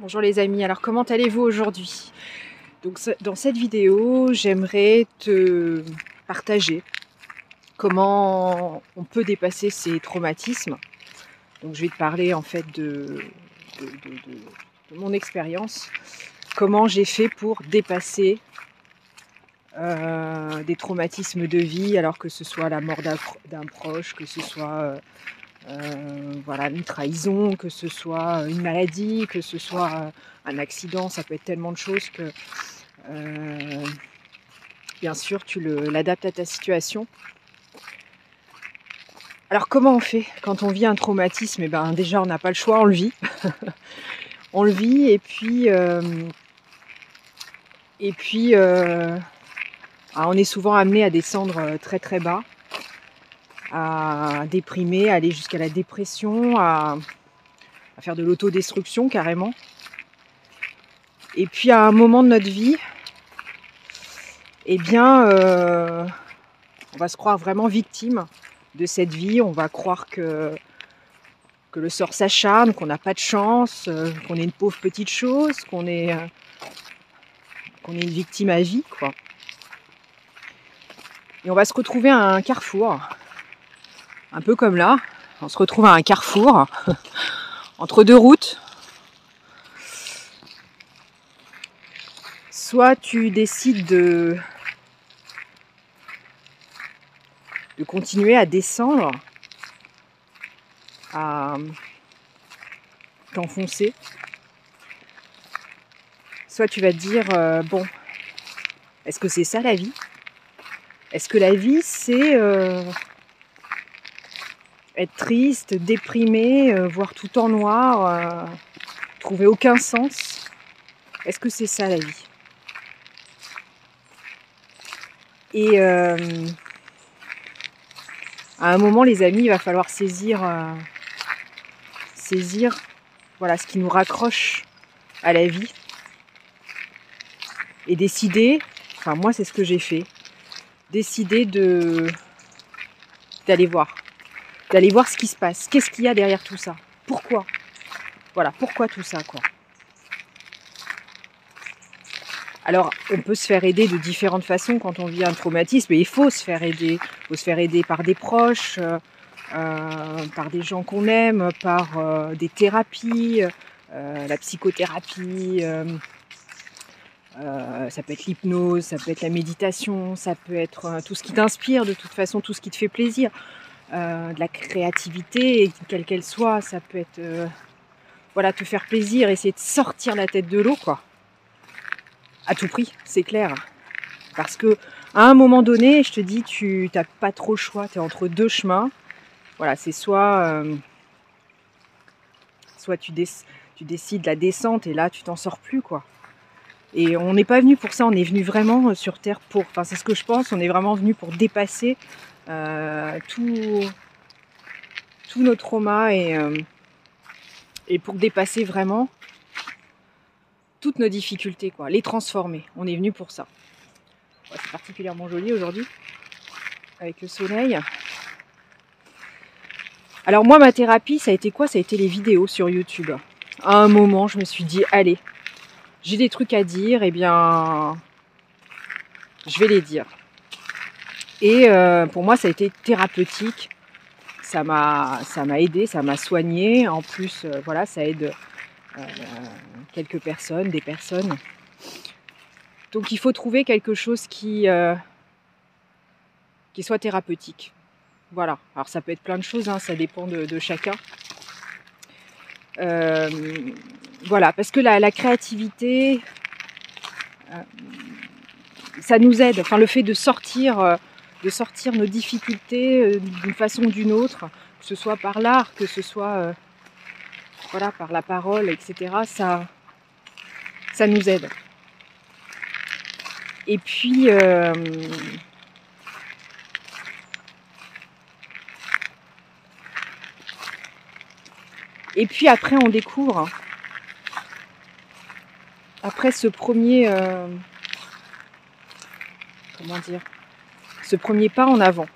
Bonjour les amis, alors comment allez-vous aujourd'hui? Donc dans cette vidéo, j'aimerais te partager comment on peut dépasser ces traumatismes. Donc je vais te parler en fait de mon expérience, comment j'ai fait pour dépasser des traumatismes de vie, alors que ce soit la mort d'un proche, que ce soit voilà, une trahison, que ce soit une maladie, que ce soit un accident, ça peut être tellement de choses que bien sûr tu l'adaptes à ta situation. Alors comment on fait quand on vit un traumatisme? Eh ben, déjà on n'a pas le choix, on le vit. On le vit et puis on est souvent amené à descendre très très bas, à déprimer, à aller jusqu'à la dépression, à faire de l'autodestruction carrément. Et puis à un moment de notre vie, eh bien, on va se croire vraiment victime de cette vie. On va croire que le sort s'acharne, qu'on n'a pas de chance, qu'on est une pauvre petite chose, qu'on est une victime à vie, quoi. Et on va se retrouver à un carrefour, un peu comme là. On se retrouve à un carrefour, entre deux routes. Soit tu décides de continuer à descendre, à t'enfoncer. Soit tu vas te dire, bon, est-ce que c'est ça la vie? Est-ce que la vie c'est être triste, déprimé, voir tout en noir, trouver aucun sens? Est-ce que c'est ça la vie? Et à un moment, les amis, il va falloir saisir voilà, ce qui nous raccroche à la vie et décider, enfin moi c'est ce que j'ai fait, décider d'aller voir ce qui se passe, qu'est-ce qu'il y a derrière tout ça, pourquoi, voilà, pourquoi tout ça, quoi. Alors, on peut se faire aider de différentes façons quand on vit un traumatisme, et il faut se faire aider. Il faut se faire aider par des proches, par des gens qu'on aime, par des thérapies, la psychothérapie, ça peut être l'hypnose, ça peut être la méditation, ça peut être tout ce qui t'inspire, de toute façon, tout ce qui te fait plaisir, de la créativité, quelle qu'elle soit, ça peut être voilà, te faire plaisir, essayer de sortir la tête de l'eau, quoi. À tout prix, c'est clair. Parce que à un moment donné, je te dis, tu n'as pas trop le choix, tu es entre deux chemins. Voilà, c'est soit tu décides la descente et là tu t'en sors plus, quoi. Et on n'est pas venu pour ça, on est venu vraiment sur Terre pour, enfin c'est ce que je pense, on est vraiment venu pour dépasser tous nos traumas et pour dépasser vraiment toutes nos difficultés, quoi, les transformer. On est venu pour ça. Ouais, c'est particulièrement joli aujourd'hui, avec le soleil. Alors moi, ma thérapie, ça a été quoi? Ça a été les vidéos sur YouTube. À un moment, je me suis dit, allez, j'ai des trucs à dire, eh bien, je vais les dire. Et pour moi, ça a été thérapeutique. Ça m'a aidé, ça m'a soigné. En plus, voilà, ça aide quelques personnes, des personnes. Donc il faut trouver quelque chose qui soit thérapeutique. Voilà. Alors ça peut être plein de choses, hein, ça dépend de chacun. Voilà, parce que la créativité, ça nous aide. Enfin, le fait de sortir nos difficultés d'une façon ou d'une autre, que ce soit par l'art, que ce soit voilà, par la parole, etc. Ça nous aide. Et puis après on découvre, après ce premier ce premier pas en avant,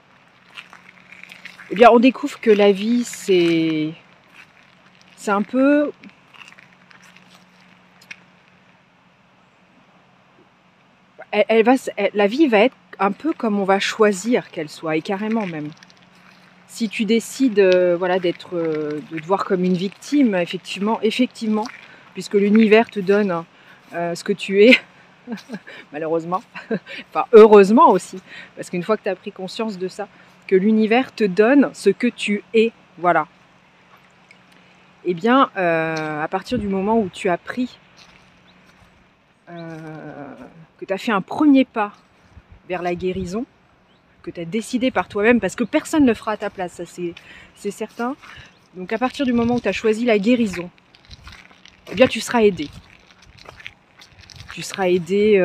eh bien on découvre que la vie c'est un peu la vie va être un peu comme on va choisir qu'elle soit, et carrément même. Si tu décides voilà, de te voir comme une victime, effectivement, puisque l'univers te donne ce que tu es, malheureusement, enfin heureusement aussi, parce qu'une fois que tu as pris conscience de ça, que l'univers te donne ce que tu es, voilà. Eh bien, à partir du moment où tu as pris, que tu as fait un premier pas vers la guérison, que tu as décidé par toi-même, parce que personne ne le fera à ta place, ça c'est certain. Donc à partir du moment où tu as choisi la guérison, eh bien tu seras aidé. Tu seras aidé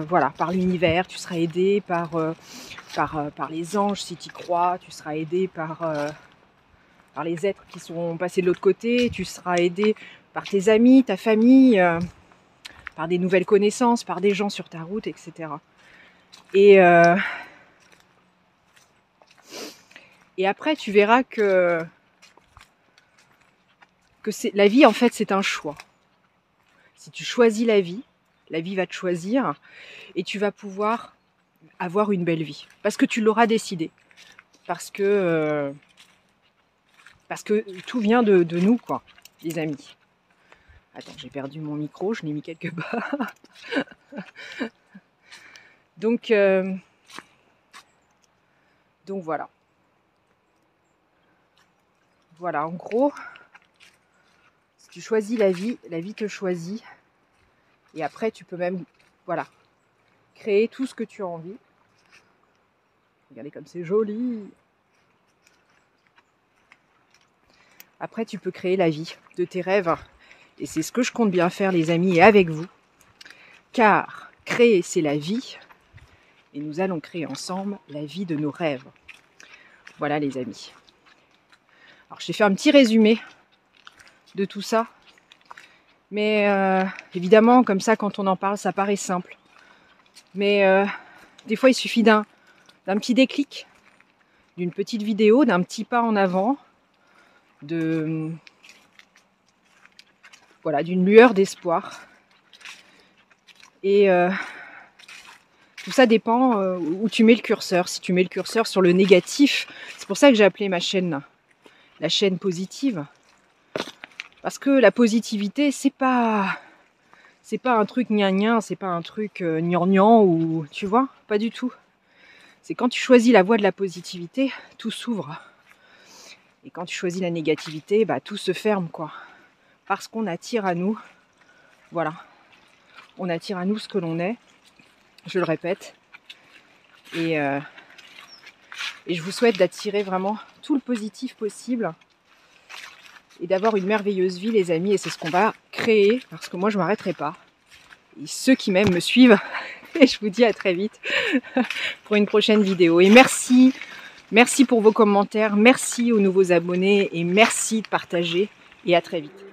voilà, par l'univers, tu seras aidé par les anges si tu y crois, tu seras aidé par les êtres qui sont passés de l'autre côté, tu seras aidé par tes amis, ta famille, par des nouvelles connaissances, par des gens sur ta route, etc. Et après, tu verras que la vie, en fait, c'est un choix. Si tu choisis la vie va te choisir et tu vas pouvoir avoir une belle vie. Parce que tu l'auras décidé. Parce que tout vient de nous, quoi, les amis. Attends, j'ai perdu mon micro, je l'ai mis quelque part. Donc voilà. Voilà, en gros, si tu choisis la vie te choisit. Et après, tu peux même, voilà, créer tout ce que tu as envie. Regardez comme c'est joli. Après, tu peux créer la vie de tes rêves. Et c'est ce que je compte bien faire, les amis, et avec vous. Car créer, c'est la vie. Et nous allons créer ensemble la vie de nos rêves. Voilà, les amis. Alors, je t'ai fait un petit résumé de tout ça. Mais évidemment, comme ça, quand on en parle, ça paraît simple. Mais des fois, il suffit d'un petit déclic, d'une petite vidéo, d'un petit pas en avant, voilà, d'une lueur d'espoir. Et tout ça dépend où tu mets le curseur. Si tu mets le curseur sur le négatif, c'est pour ça que j'ai appelé ma chaîne la chaîne positive. Parce que la positivité, c'est pas un truc gna-gna, c'est pas un truc gnangnan ou tu vois, pas du tout. C'est quand tu choisis la voie de la positivité, tout s'ouvre. Et quand tu choisis la négativité, bah tout se ferme, quoi. Parce qu'on attire à nous, voilà, on attire à nous ce que l'on est, je le répète. Et je vous souhaite d'attirer vraiment tout le positif possible et d'avoir une merveilleuse vie, les amis. Et c'est ce qu'on va créer, parce que moi, je ne m'arrêterai pas. Et ceux qui m'aiment me suivent. Et je vous dis à très vite pour une prochaine vidéo. Et merci pour vos commentaires. Merci aux nouveaux abonnés. Et merci de partager. Et à très vite.